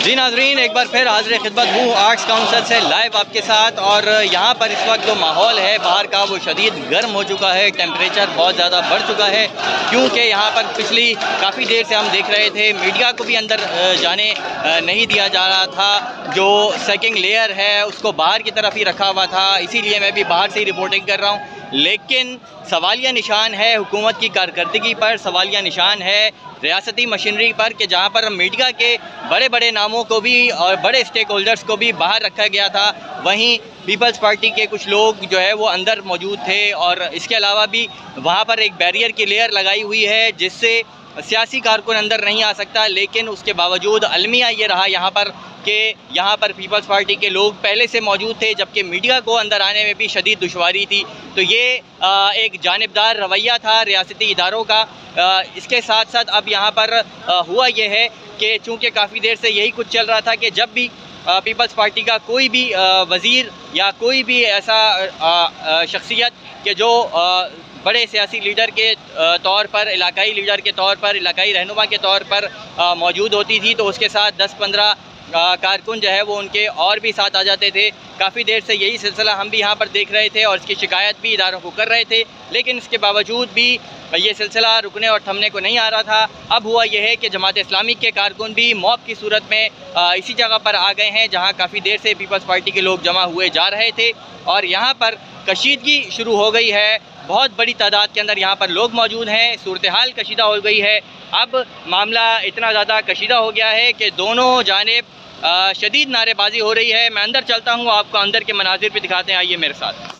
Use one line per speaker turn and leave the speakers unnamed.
जी नाजरीन, एक बार फिर हाजिर खिदमत हूँ आर्ट्स काउंसिल से लाइव आपके साथ। और यहाँ पर इस वक्त जो माहौल है बाहर का वो शदीद गर्म हो चुका है, टेम्परेचर बहुत ज़्यादा बढ़ चुका है, क्योंकि यहाँ पर पिछली काफ़ी देर से हम देख रहे थे मीडिया को भी अंदर जाने नहीं दिया जा रहा था। जो सेकिंग लेयर है उसको बाहर की तरफ ही रखा हुआ था, इसीलिए मैं भी बाहर से ही रिपोर्टिंग कर रहा हूँ। लेकिन सवालिया निशान है हुकूमत की कारकर्दगी पर, सवालिया निशान है रियासती मशीनरी पर कि जहाँ पर मीडिया के बड़े बड़े नामों को भी और बड़े स्टेक होल्डर्स को भी बाहर रखा गया था, वहीं पीपल्स पार्टी के कुछ लोग जो है वो अंदर मौजूद थे। और इसके अलावा भी वहाँ पर एक बैरियर की लेयर लगाई हुई है जिससे सियासी कारकुन अंदर नहीं आ सकता। लेकिन उसके बावजूद अलमिया ये रहा यहाँ पर कि यहाँ पर पीपल्स पार्टी के लोग पहले से मौजूद थे, जबकि मीडिया को अंदर आने में भी शदीद दुश्वारी थी। तो ये एक जानिबदार रवैया था रियासती इदारों का। इसके साथ साथ अब यहाँ पर हुआ ये है कि चूँकि काफ़ी देर से यही कुछ चल रहा था कि जब भी पीपल्स पार्टी का कोई भी वज़ीर या कोई भी ऐसा शख्सियत कि जो बड़े सियासी लीडर के तौर पर, इलाकाई लीडर के तौर पर, इलाकाई रहनुमा के तौर पर मौजूद होती थी, तो उसके साथ 10-15 कारकुन जो है वो उनके और भी साथ आ जाते थे। काफ़ी देर से यही सिलसिला हम भी यहाँ पर देख रहे थे और इसकी शिकायत भी इदारों को कर रहे थे, लेकिन इसके बावजूद भी ये सिलसिला रुकने और थमने को नहीं आ रहा था। अब हुआ यह है कि जमात इस्लामी के कारकुन भी मॉब की सूरत में इसी जगह पर आ गए हैं जहाँ काफ़ी देर से पीपल्स पार्टी के लोग जमा हुए जा रहे थे और यहाँ पर कशीदगी शुरू हो गई है। बहुत बड़ी तादाद के अंदर यहाँ पर लोग मौजूद हैं, सूरत हाल कशीदा हो गई है। अब मामला इतना ज़्यादा कशीदा हो गया है कि दोनों जानिब शदीद नारेबाजी हो रही है। मैं अंदर चलता हूँ, आपको अंदर के मनाजिर भी दिखाते हैं, आइए मेरे साथ।